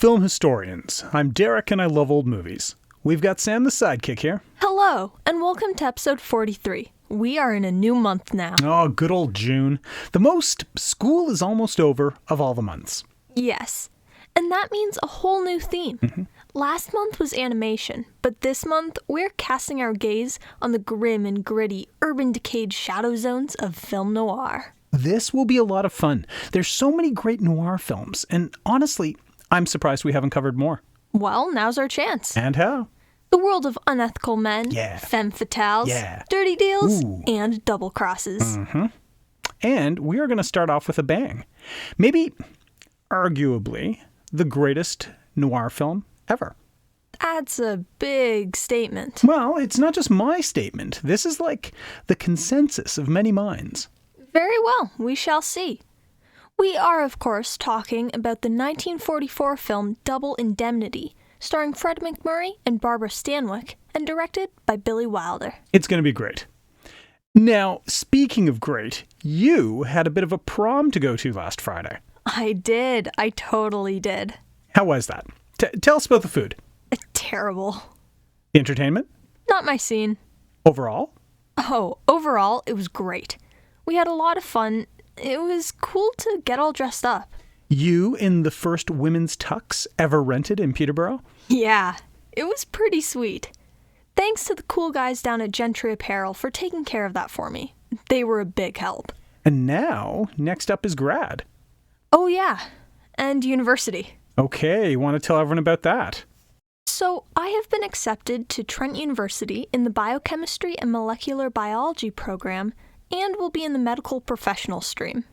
film historians. I'm Derek and I love old movies. We've got Sam the sidekick here. Hello, and welcome to episode 43. We are in a new month now. Oh, good old June. The most school is almost over of all the months. Yes, and that means a whole new theme. Last month was animation, but this month we're casting our gaze on the grim and gritty, urban decayed shadow zones of film noir. This will be a lot of fun. There's so many great noir films, and honestly, I'm surprised we haven't covered more. Well, now's our chance. And how? The world of unethical men, femme fatales, dirty deals, and double crosses. And we are going to start off with a bang. Maybe, arguably, the greatest noir film ever. That's a big statement. Well, it's not just my statement. This is like the consensus of many minds. Very well, we shall see. We are, of course, talking about the 1944 film Double Indemnity, starring Fred MacMurray and Barbara Stanwyck, and directed by Billy Wilder. It's going to be great. Now, speaking of great, you had a bit of a prom to go to last Friday. I did. I totally did. How was that? Tell us about the food. Terrible. The entertainment? Not my scene. Overall? Oh, overall, it was great. We had a lot of fun. It was cool to get all dressed up. You in the first women's tux ever rented in Peterborough? Yeah, it was pretty sweet. Thanks to the cool guys down at Gentry Apparel for taking care of that for me. They were a big help. And now, next up is grad. Oh yeah, and university. Okay, you want to tell everyone about that? So, I have been accepted to Trent University in the Biochemistry and Molecular Biology program and will be in the medical professional stream.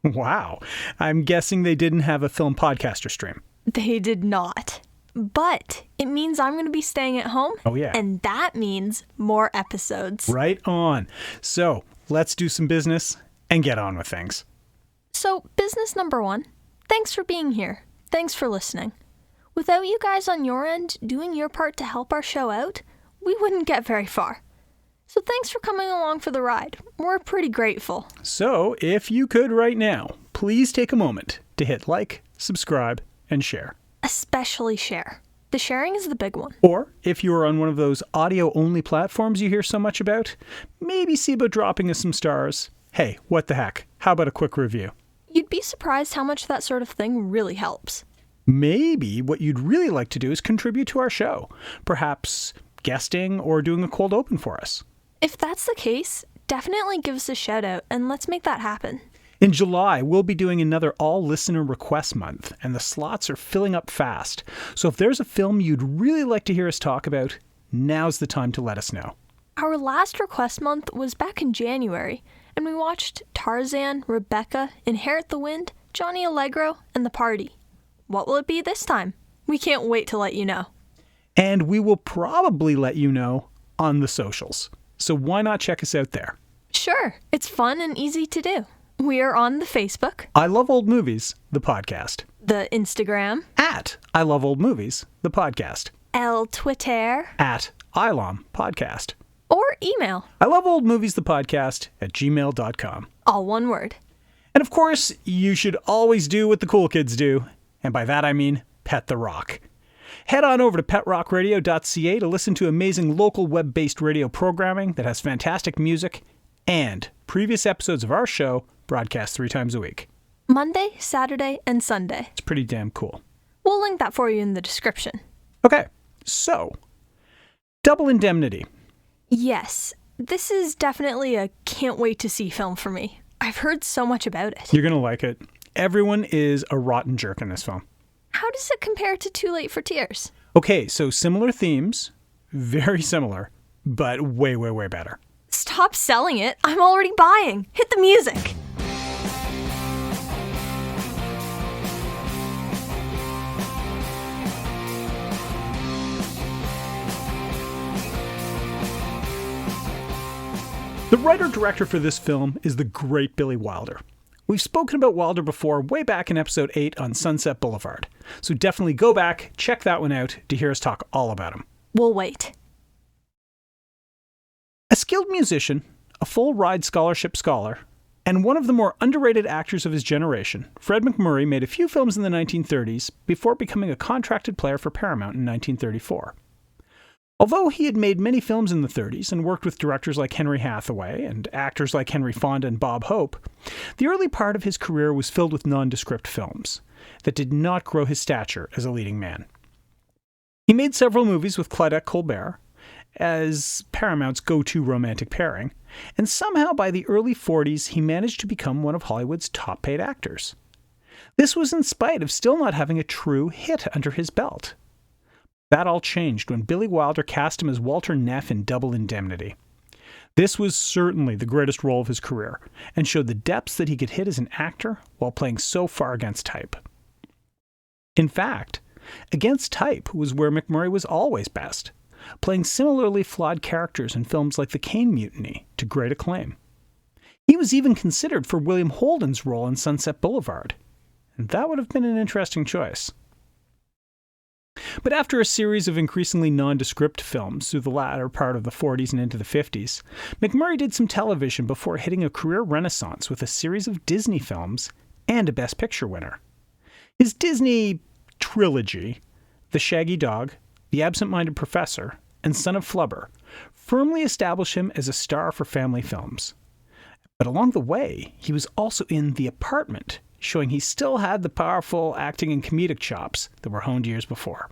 Wow. I'm guessing they didn't have a film podcaster stream. They did not. But it means I'm going to be staying at home. Oh, yeah. And that means more episodes. Right on. So, let's do some business and get on with things. So, business number one, thanks for being here. Thanks for listening. Without you guys on your end doing your part to help our show out, we wouldn't get very far. So thanks for coming along for the ride. We're pretty grateful. So, if you could right now, please take a moment to hit like, subscribe, and share. Especially share. The sharing is the big one. Or, if you are on one of those audio-only platforms you hear so much about, maybe see about dropping us some stars. Hey, what the heck? How about a quick review? You'd be surprised how much that sort of thing really helps. Maybe what you'd really like to do is contribute to our show. Perhaps guesting or doing a cold open for us. If that's the case, definitely give us a shout out and let's make that happen. In July, we'll be doing another all listener request month, and the slots are filling up fast. So if there's a film you'd really like to hear us talk about, now's the time to let us know. Our last request month was back in January, and we watched Tarzan, Rebecca, Inherit the Wind, Johnny Allegro, and The Party. What will it be this time? We can't wait to let you know. And we will probably let you know on the socials. So why not check us out there? Sure, it's fun and easy to do. We are on the Facebook. I Love Old Movies, the podcast. The Instagram. At I Love Old Movies, the podcast. El Twitter. At ILOM podcast. Or email. I Love Old Movies, the podcast at gmail.com. All one word. And of course, you should always do what the cool kids do. And by that I mean pet the rock. Head on over to petrockradio.ca to listen to amazing local web-based radio programming that has fantastic music and previous episodes of our show broadcast 3 times a week. Monday, Saturday, and Sunday. It's pretty damn cool. We'll link that for you in the description. Okay, so, Double Indemnity. Yes, this is definitely a can't wait to see film for me. I've heard so much about it. You're going to like it. Everyone is a rotten jerk in this film. How does it compare to Too Late for Tears? Okay, so similar themes, very similar, but way, way, way better. Stop selling it. I'm already buying. Hit the music. The writer-director for this film is the great Billy Wilder. We've spoken about Wilder before way back in episode 8 on Sunset Boulevard, so definitely go back, check that one out to hear us talk all about him. We'll wait. A skilled musician, a full-ride scholarship scholar, And one of the more underrated actors of his generation, Fred MacMurray made a few films in the 1930s before becoming a contracted player for Paramount in 1934. Although he had made many films in the 30s and worked with directors like Henry Hathaway and actors like Henry Fonda and Bob Hope, the early part of his career was filled with nondescript films that did not grow his stature as a leading man. He made several movies with Claudette Colbert as Paramount's go-to romantic pairing, and somehow by the early 40s he managed to become one of Hollywood's top-paid actors. This was in spite of still not having a true hit under his belt. That all changed when Billy Wilder cast him as Walter Neff in Double Indemnity. This was certainly the greatest role of his career, and showed the depths that he could hit as an actor while playing so far against type. In fact, against type was where MacMurray was always best, playing similarly flawed characters in films like The Caine Mutiny to great acclaim. He was even considered for William Holden's role in Sunset Boulevard, and that would have been an interesting choice. But after a series of increasingly nondescript films through the latter part of the 40s and into the 50s, MacMurray did some television before hitting a career renaissance with a series of Disney films and a Best Picture winner. His Disney trilogy, The Shaggy Dog, The Absent-Minded Professor, and Son of Flubber, firmly established him as a star for family films. But along the way, he was also in The Apartment, showing he still had the powerful acting and comedic chops that were honed years before.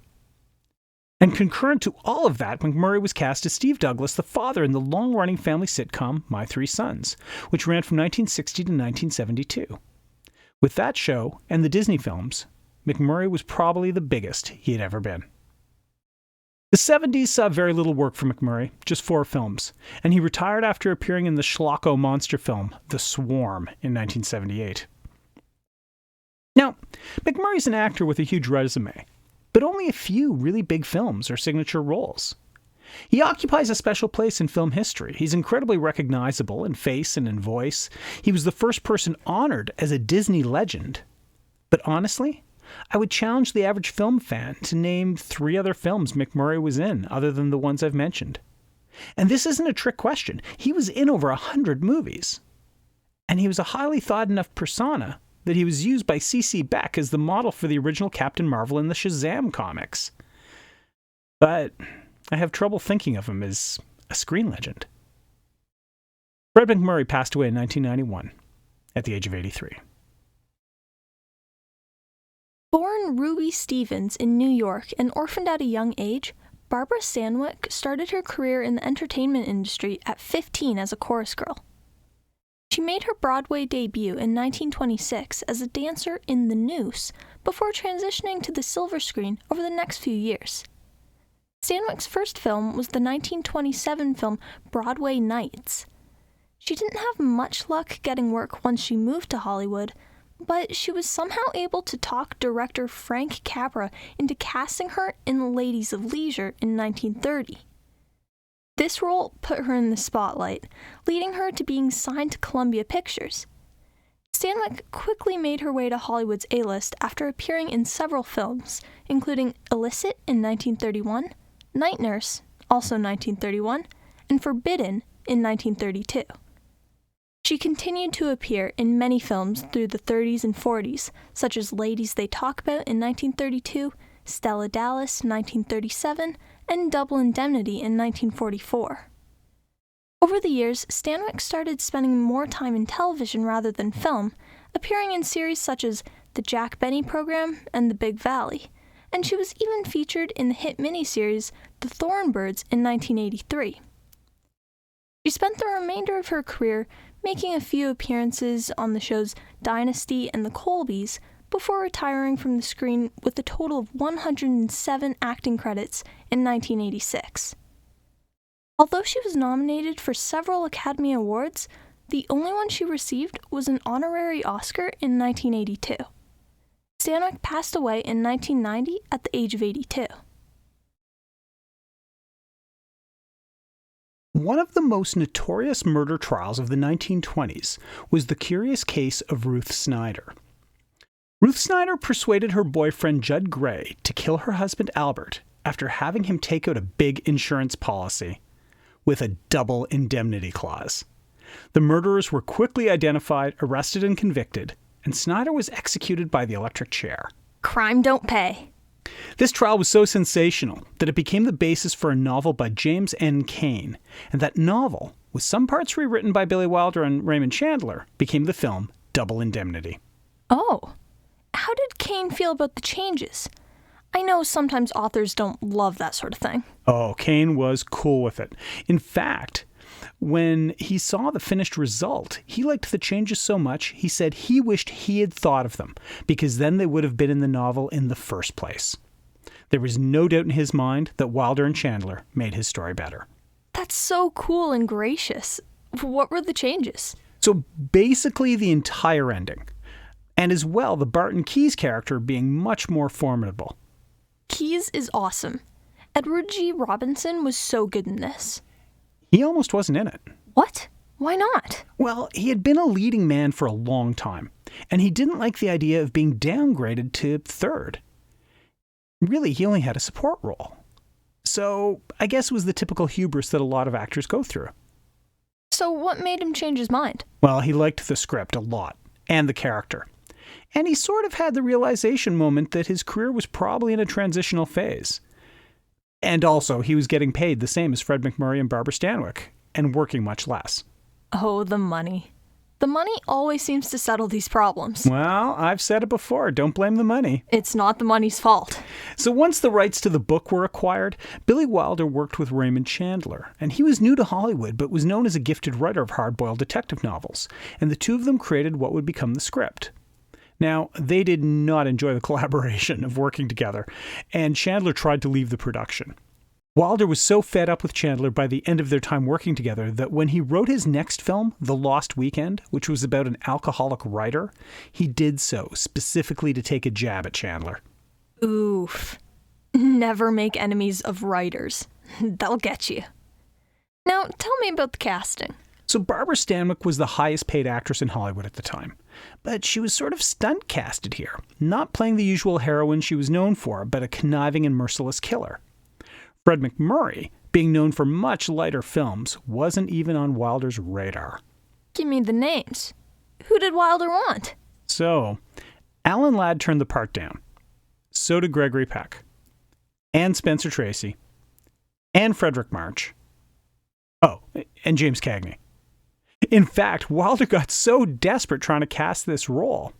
And concurrent to all of that, MacMurray was cast as Steve Douglas, the father in the long-running family sitcom My Three Sons, which ran from 1960 to 1972. With that show and the Disney films, MacMurray was probably the biggest he had ever been. The 70s saw very little work for MacMurray, just 4 films, and he retired after appearing in the Schlocko monster film The Swarm in 1978. Now, MacMurray's an actor with a huge resume, but only a few really big films are signature roles. He occupies a special place in film history. He's incredibly recognizable in face and in voice. He was the first person honored as a Disney legend. But honestly, I would challenge the average film fan to name 3 other films MacMurray was in other than the ones I've mentioned. And this isn't a trick question. He was in over 100 movies. And he was a highly thought enough persona that he was used by C.C. Beck as the model for the original Captain Marvel in the Shazam comics. But I have trouble thinking of him as a screen legend. Fred MacMurray passed away in 1991 at the age of 83. Born Ruby Stevens in New York and orphaned at a young age, Barbara Stanwyck started her career in the entertainment industry at 15 as a chorus girl. She made her Broadway debut in 1926 as a dancer in The Noose before transitioning to the silver screen over the next few years. Stanwyck's first film was the 1927 film Broadway Nights. She didn't have much luck getting work once she moved to Hollywood, but she was somehow able to talk director Frank Capra into casting her in Ladies of Leisure in 1930. This role put her in the spotlight, leading her to being signed to Columbia Pictures. Stanwyck quickly made her way to Hollywood's A-list after appearing in several films, including Illicit in 1931, Night Nurse, also 1931, and Forbidden in 1932. She continued to appear in many films through the 30s and 40s, such as Ladies They Talk About in 1932, Stella Dallas 1937, and Double Indemnity in 1944. Over the years, Stanwyck started spending more time in television rather than film, appearing in series such as The Jack Benny Program and The Big Valley, and she was even featured in the hit miniseries The Thornbirds in 1983. She spent the remainder of her career making a few appearances on the shows Dynasty and The Colbys before retiring from the screen with a total of 107 acting credits in 1986. Although she was nominated for several Academy Awards, the only one she received was an honorary Oscar in 1982. Stanwyck passed away in 1990 at the age of 82. One of the most notorious murder trials of the 1920s was the curious case of Ruth Snyder. Ruth Snyder persuaded her boyfriend Judd Gray to kill her husband Albert after having him take out a big insurance policy with a double indemnity clause. The murderers were quickly identified, arrested, and convicted, and Snyder was executed by the electric chair. Crime don't pay. This trial was so sensational that it became the basis for a novel by James N. Cain, and that novel, with some parts rewritten by Billy Wilder and Raymond Chandler, became the film Double Indemnity. Oh, how did Cain feel about the changes? I know sometimes authors don't love that sort of thing. Oh, Cain was cool with it. In fact, when he saw the finished result, he liked the changes so much, he said he wished he had thought of them, because then they would have been in the novel in the first place. There was no doubt in his mind that Wilder and Chandler made his story better. That's so cool and gracious. What were the changes? So basically the entire ending. And as well, the Barton Keyes character being much more formidable. Keyes is awesome. Edward G. Robinson was so good in this. He almost wasn't in it. What? Why not? Well, he had been a leading man for a long time, and he didn't like the idea of being downgraded to third. Really, he only had a support role. So, I guess it was the typical hubris that a lot of actors go through. So what made him change his mind? Well, he liked the script a lot, and the character. And he sort of had the realization moment that his career was probably in a transitional phase. And also, he was getting paid the same as Fred MacMurray and Barbara Stanwyck, and working much less. Oh, the money. The money always seems to settle these problems. Well, I've said it before, don't blame the money. It's not the money's fault. So once the rights to the book were acquired, Billy Wilder worked with Raymond Chandler, and he was new to Hollywood but was known as a gifted writer of hard-boiled detective novels, and the two of them created what would become the script. Now, they did not enjoy the collaboration of working together, and Chandler tried to leave the production. Wilder was so fed up with Chandler by the end of their time working together that when he wrote his next film, The Lost Weekend, which was about an alcoholic writer, he did so specifically to take a jab at Chandler. Oof. Never make enemies of writers. They'll get you. Now, tell me about the casting. So Barbara Stanwyck was the highest paid actress in Hollywood at the time, but she was sort of stunt casted here, not playing the usual heroine she was known for, but a conniving and merciless killer. Fred MacMurray, being known for much lighter films, wasn't even on Wilder's radar. Give me the names. Who did Wilder want? So, Alan Ladd turned the part down. So did Gregory Peck. And Spencer Tracy. And Frederick March. Oh, and James Cagney. In fact, Wilder got so desperate trying to cast this role,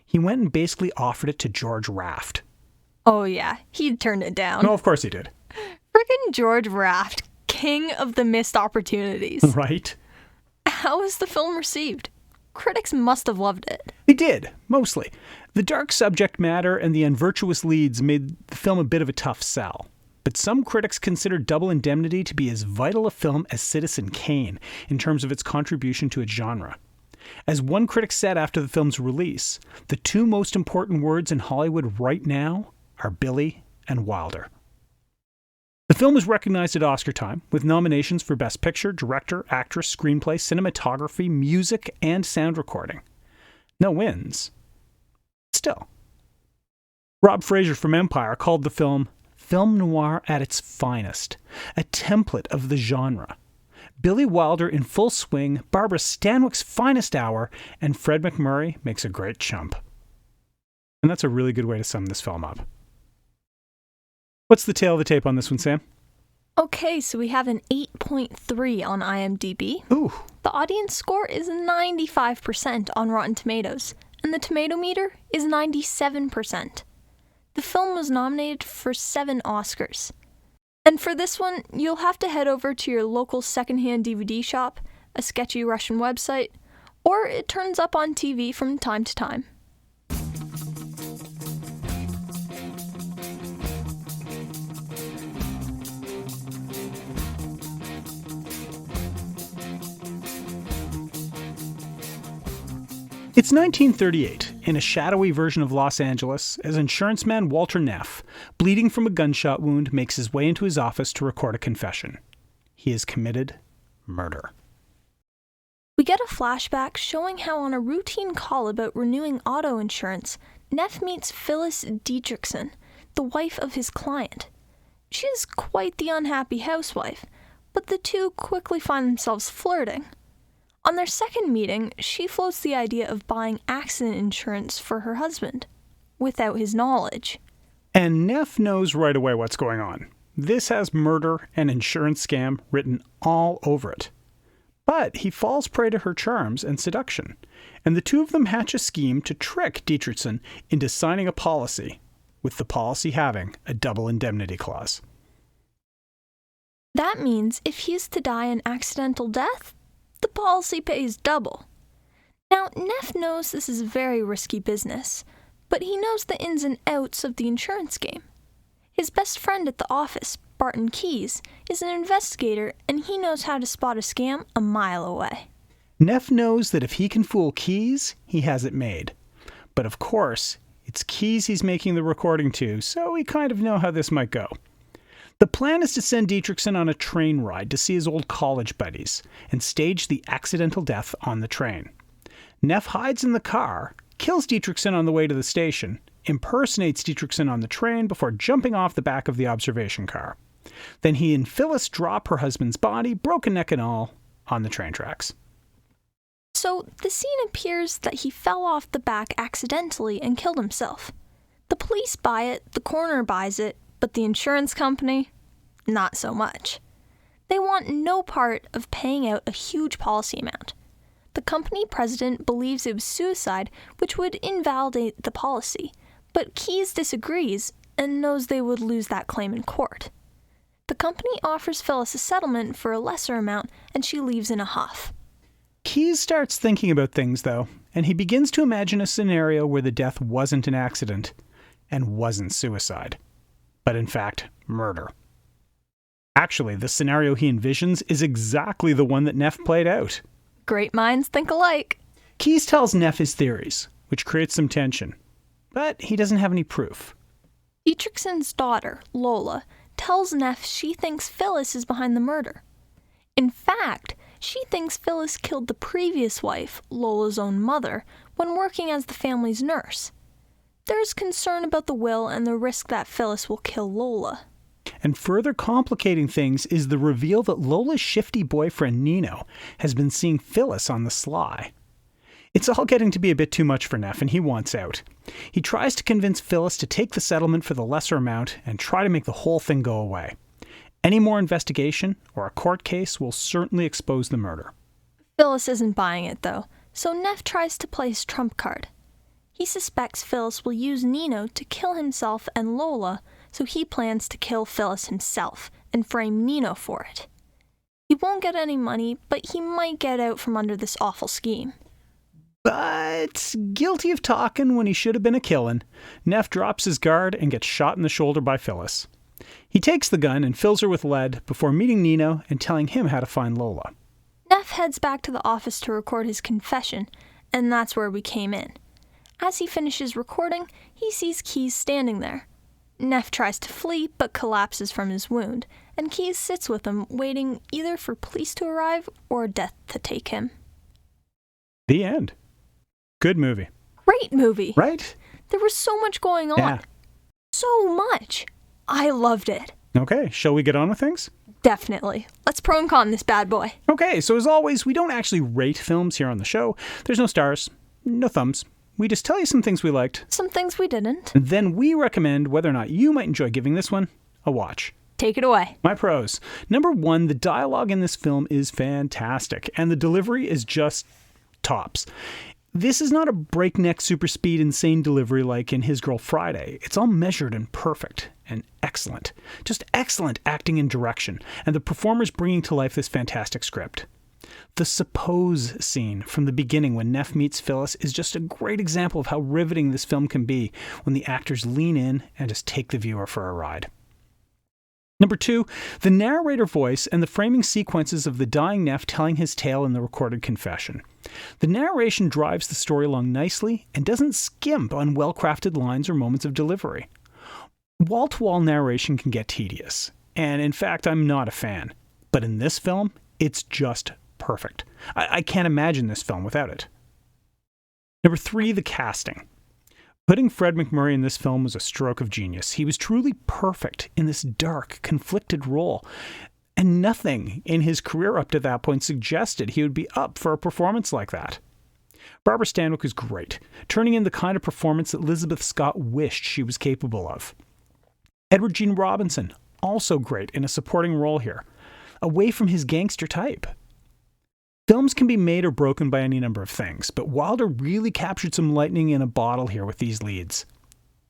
he went and basically offered it to George Raft. Oh yeah, he turned it down. No, of course he did. Frickin' George Raft, king of the missed opportunities. Right? How was the film received? Critics must have loved it. They did, mostly. The dark subject matter and the unvirtuous leads made the film a bit of a tough sell. But some critics considered Double Indemnity to be as vital a film as Citizen Kane in terms of its contribution to its genre. As one critic said after the film's release, the two most important words in Hollywood right now are Billy and Wilder. The film was recognized at Oscar time, with nominations for Best Picture, Director, Actress, Screenplay, Cinematography, Music, and Sound Recording. No wins. Still. Rob Fraser from Empire called the film noir at its finest, a template of the genre. Billy Wilder in full swing, Barbara Stanwyck's finest hour, and Fred MacMurray makes a great chump. And that's a really good way to sum this film up. What's the tail of the tape on this one, Sam? Okay, so we have an 8.3 on IMDb. Ooh. The audience score is 95% on Rotten Tomatoes, and the tomato meter is 97%. The film was nominated for 7 Oscars. And for this one, you'll have to head over to your local secondhand DVD shop, a sketchy Russian website, or it turns up on TV from time to time. It's 1938, in a shadowy version of Los Angeles, as insurance man Walter Neff, bleeding from a gunshot wound, makes his way into his office to record a confession. He has committed murder. We get a flashback showing how on a routine call about renewing auto insurance, Neff meets Phyllis Dietrichson, the wife of his client. She is quite the unhappy housewife, but the two quickly find themselves flirting. On their second meeting, she floats the idea of buying accident insurance for her husband, without his knowledge. And Neff knows right away what's going on. This has murder and insurance scam written all over it. But he falls prey to her charms and seduction, and the two of them hatch a scheme to trick Dietrichson into signing a policy, with the policy having a double indemnity clause. That means if he is to die an accidental death, the policy pays double. Now, Neff knows this is very risky business, but he knows the ins and outs of the insurance game. His best friend at the office, Barton Keyes, is an investigator, and he knows how to spot a scam a mile away. Neff knows that if he can fool Keyes, he has it made. But of course, it's Keyes he's making the recording to, so we kind of know how this might go. The plan is to send Dietrichson on a train ride to see his old college buddies and stage the accidental death on the train. Neff hides in the car, kills Dietrichson on the way to the station, impersonates Dietrichson on the train before jumping off the back of the observation car. Then he and Phyllis drop her husband's body, broken neck and all, on the train tracks. So the scene appears that he fell off the back accidentally and killed himself. The police buy it, the coroner buys it, but the insurance company, not so much. They want no part of paying out a huge policy amount. The company president believes it was suicide, which would invalidate the policy, but Keyes disagrees and knows they would lose that claim in court. The company offers Phyllis a settlement for a lesser amount, and she leaves in a huff. Keyes starts thinking about things, though, and he begins to imagine a scenario where the death wasn't an accident and wasn't suicide, but in fact, murder. Actually, the scenario he envisions is exactly the one that Neff played out. Great minds think alike. Keyes tells Neff his theories, which creates some tension, but he doesn't have any proof. Dietrichson's daughter, Lola, tells Neff she thinks Phyllis is behind the murder. In fact, she thinks Phyllis killed the previous wife, Lola's own mother, when working as the family's nurse. There's concern about the will and the risk that Phyllis will kill Lola. And further complicating things is the reveal that Lola's shifty boyfriend, Nino, has been seeing Phyllis on the sly. It's all getting to be a bit too much for Neff, and he wants out. He tries to convince Phyllis to take the settlement for the lesser amount and try to make the whole thing go away. Any more investigation or a court case will certainly expose the murder. Phyllis isn't buying it, though, so Neff tries to play his trump card. He suspects Phyllis will use Nino to kill himself and Lola, so he plans to kill Phyllis himself and frame Nino for it. He won't get any money, but he might get out from under this awful scheme. But guilty of talking when he should have been a killin', Neff drops his guard and gets shot in the shoulder by Phyllis. He takes the gun and fills her with lead before meeting Nino and telling him how to find Lola. Neff heads back to the office to record his confession, and that's where we came in. As he finishes recording, he sees Keyes standing there. Neff tries to flee, but collapses from his wound, and Keyes sits with him, waiting either for police to arrive or death to take him. The end. Good movie. Great movie. Right? There was so much going on. Yeah. So much. I loved it. Okay, shall we get on with things? Definitely. Let's pro and con this bad boy. Okay, so as always, we don't actually rate films here on the show. There's no stars, no thumbs. We just tell you some things we liked. Some things we didn't. Then we recommend whether or not you might enjoy giving this one a watch. Take it away. My pros. Number one, the dialogue in this film is fantastic, and the delivery is just tops. This is not a breakneck, super speed, insane delivery like in His Girl Friday. It's all measured and perfect and excellent. Just excellent acting and direction, and the performers bringing to life this fantastic script. The suppose scene from the beginning when Neff meets Phyllis is just a great example of how riveting this film can be when the actors lean in and just take the viewer for a ride. Number two, the narrator voice and the framing sequences of the dying Neff telling his tale in the recorded confession. The narration drives the story along nicely and doesn't skimp on well-crafted lines or moments of delivery. Wall-to-wall narration can get tedious, and in fact, I'm not a fan. But in this film, it's just perfect. I can't imagine this film without it. Number three, the casting. Putting Fred MacMurray in this film was a stroke of genius. He was truly perfect in this dark, conflicted role. And nothing in his career up to that point suggested he would be up for a performance like that. Barbara Stanwyck was great, turning in the kind of performance that Elizabeth Scott wished she was capable of. Edward Gene Robinson, also great in a supporting role here, away from his gangster type. Films can be made or broken by any number of things, but Wilder really captured some lightning in a bottle here with these leads.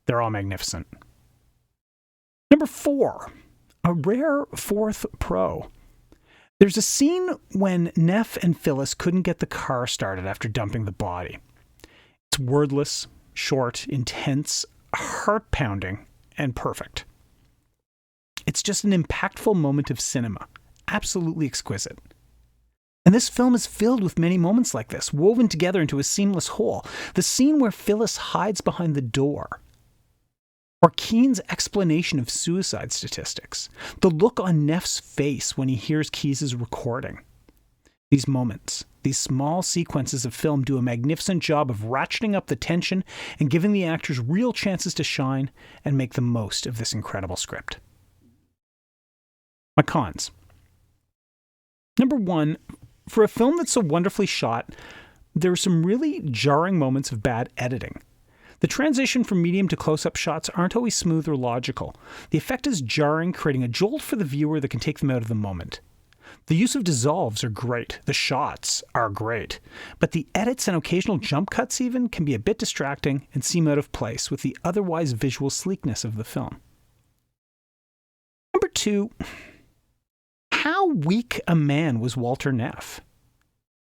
They're all magnificent. Number 4, a rare fourth pro. There's a scene when Neff and Phyllis couldn't get the car started after dumping the body. It's wordless, short, intense, heart-pounding, and perfect. It's just an impactful moment of cinema, absolutely exquisite. And this film is filled with many moments like this, woven together into a seamless whole. The scene where Phyllis hides behind the door, or Keen's explanation of suicide statistics, the look on Neff's face when he hears Keyes' recording. These moments, these small sequences of film do a magnificent job of ratcheting up the tension and giving the actors real chances to shine and make the most of this incredible script. My cons. Number 1, for a film that's so wonderfully shot, there are some really jarring moments of bad editing. The transition from medium to close-up shots aren't always smooth or logical. The effect is jarring, creating a jolt for the viewer that can take them out of the moment. The use of dissolves are great, the shots are great, but the edits and occasional jump cuts even can be a bit distracting and seem out of place with the otherwise visual sleekness of the film. Number 2, how weak a man was Walter Neff?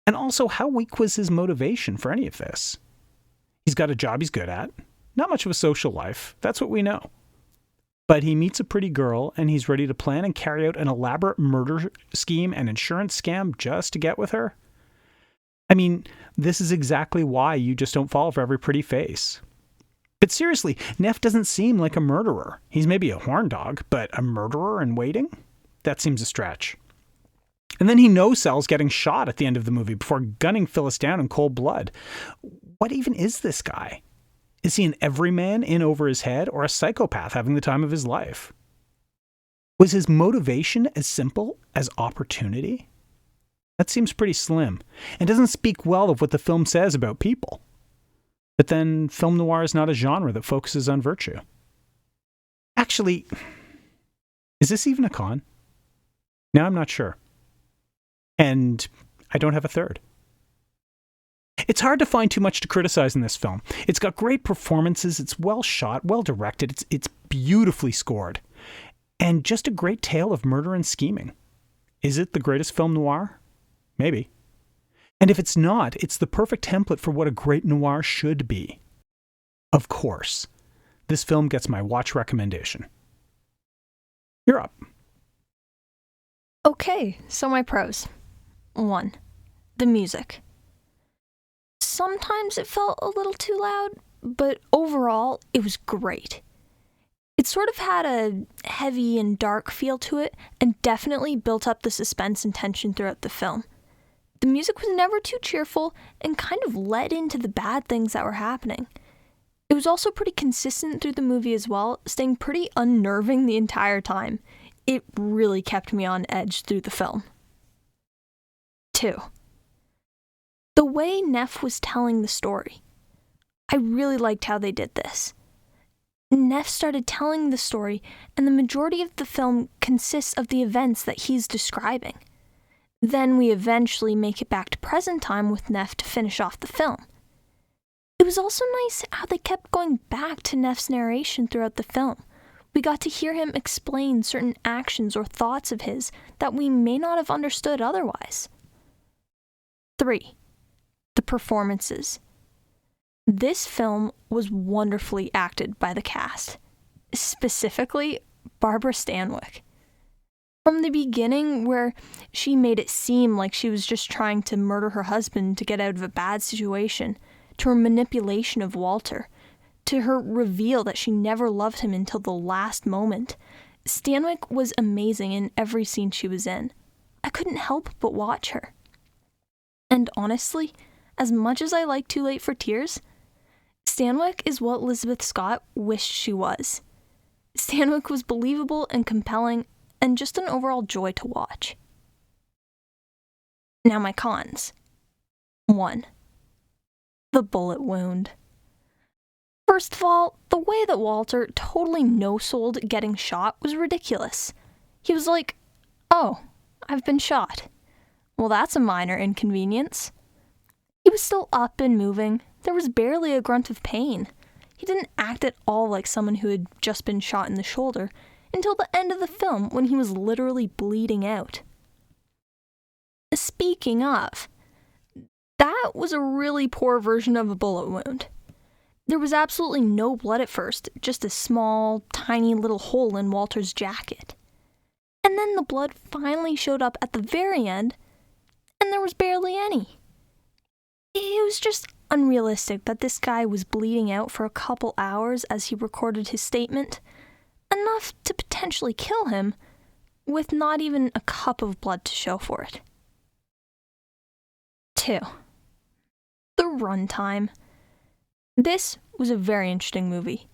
And also, how weak was his motivation for any of this? He's got a job he's good at, not much of a social life, that's what we know. But he meets a pretty girl and he's ready to plan and carry out an elaborate murder scheme and insurance scam just to get with her? I mean, this is exactly why you just don't fall for every pretty face. But seriously, Neff doesn't seem like a murderer. He's maybe a horn dog, but a murderer in waiting? That seems a stretch. And then he no-sells getting shot at the end of the movie before gunning Phyllis down in cold blood. What even is this guy? Is he an everyman in over his head or a psychopath having the time of his life? Was his motivation as simple as opportunity? That seems pretty slim and doesn't speak well of what the film says about people. But then film noir is not a genre that focuses on virtue. Actually, is this even a con? Now I'm not sure. And I don't have a third. It's hard to find too much to criticize in this film. It's got great performances, it's well shot, well directed, it's beautifully scored, and just a great tale of murder and scheming. Is it the greatest film noir? Maybe. And if it's not, it's the perfect template for what a great noir should be. Of course, this film gets my watch recommendation. You're up. Okay, so my pros. 1. The music. Sometimes it felt a little too loud, but overall, it was great. It sort of had a heavy and dark feel to it, and definitely built up the suspense and tension throughout the film. The music was never too cheerful, and kind of led into the bad things that were happening. It was also pretty consistent through the movie as well, staying pretty unnerving the entire time. It really kept me on edge through the film. 2. The way Neff was telling the story. I really liked how they did this. Neff started telling the story, and the majority of the film consists of the events that he's describing. Then we eventually make it back to present time with Neff to finish off the film. It was also nice how they kept going back to Neff's narration throughout the film. We got to hear him explain certain actions or thoughts of his that we may not have understood otherwise. 3. The performances. This film was wonderfully acted by the cast, specifically Barbara Stanwyck. From the beginning, where she made it seem like she was just trying to murder her husband to get out of a bad situation, to her manipulation of Walter, to her reveal that she never loved him until the last moment, Stanwyck was amazing in every scene she was in. I couldn't help but watch her. And honestly, as much as I like Too Late for Tears, Stanwyck is what Elizabeth Scott wished she was. Stanwyck was believable and compelling, and just an overall joy to watch. Now my cons. 1. The bullet wound. First of all, the way that Walter totally no-sold getting shot was ridiculous. He was like, "Oh, I've been shot. Well, that's a minor inconvenience." He was still up and moving. There was barely a grunt of pain. He didn't act at all like someone who had just been shot in the shoulder until the end of the film when he was literally bleeding out. Speaking of, that was a really poor version of a bullet wound. There was absolutely no blood at first, just a small, tiny little hole in Walter's jacket. And then the blood finally showed up at the very end, and there was barely any. It was just unrealistic that this guy was bleeding out for a couple hours as he recorded his statement, enough to potentially kill him, with not even a cup of blood to show for it. 2. The runtime. This was a very interesting movie.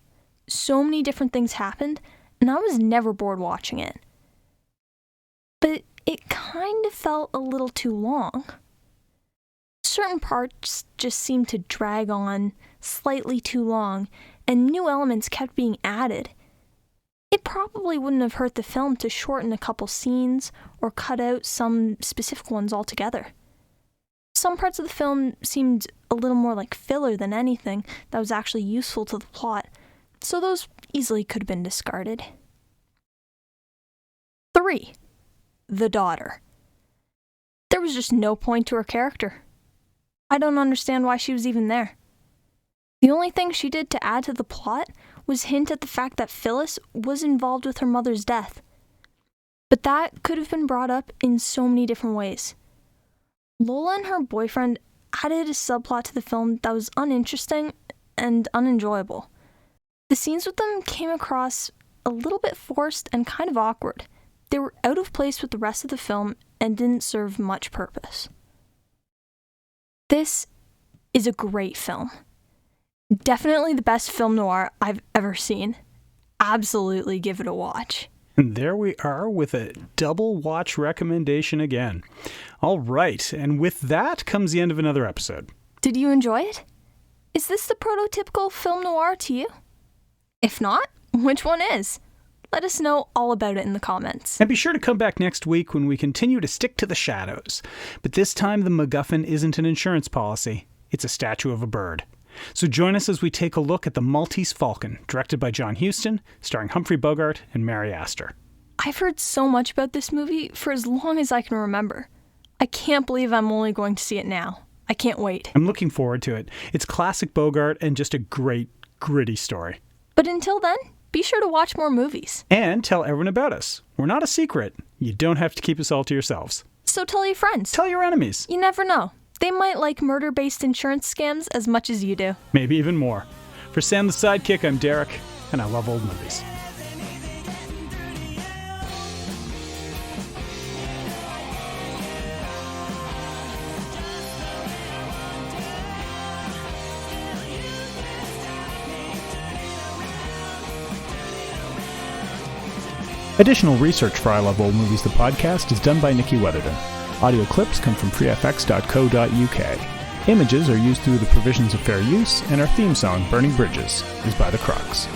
So many different things happened, and I was never bored watching it. But it kind of felt a little too long. Certain parts just seemed to drag on slightly too long, and new elements kept being added. It probably wouldn't have hurt the film to shorten a couple scenes or cut out some specific ones altogether. Some parts of the film seemed a little more like filler than anything that was actually useful to the plot, so those easily could have been discarded. 3. The daughter. There was just no point to her character. I don't understand why she was even there. The only thing she did to add to the plot was hint at the fact that Phyllis was involved with her mother's death. But that could have been brought up in so many different ways. Lola and her boyfriend added a subplot to the film that was uninteresting and unenjoyable. The scenes with them came across a little bit forced and kind of awkward. They were out of place with the rest of the film and didn't serve much purpose. This is a great film. Definitely the best film noir I've ever seen. Absolutely give it a watch. And there we are with a double watch recommendation again. All right, and with that comes the end of another episode. Did you enjoy it? Is this the prototypical film noir to you? If not, which one is? Let us know all about it in the comments. And be sure to come back next week when we continue to stick to the shadows. But this time the MacGuffin isn't an insurance policy, it's a statue of a bird. So join us as we take a look at The Maltese Falcon, directed by John Huston, starring Humphrey Bogart and Mary Astor. I've heard so much about this movie for as long as I can remember. I can't believe I'm only going to see it now. I can't wait. I'm looking forward to it. It's classic Bogart and just a great, gritty story. But until then, be sure to watch more movies. And tell everyone about us. We're not a secret. You don't have to keep us all to yourselves. So tell your friends. Tell your enemies. You never know. They might like murder-based insurance scams as much as you do. Maybe even more. For Sam the Sidekick, I'm Derek, and I love old movies. Additional research for I Love Old Movies, the podcast, is done by Nikki Weatherden. Audio clips come from freefx.co.uk. Images are used through the provisions of fair use, and our theme song, Burning Bridges, is by The Crocs.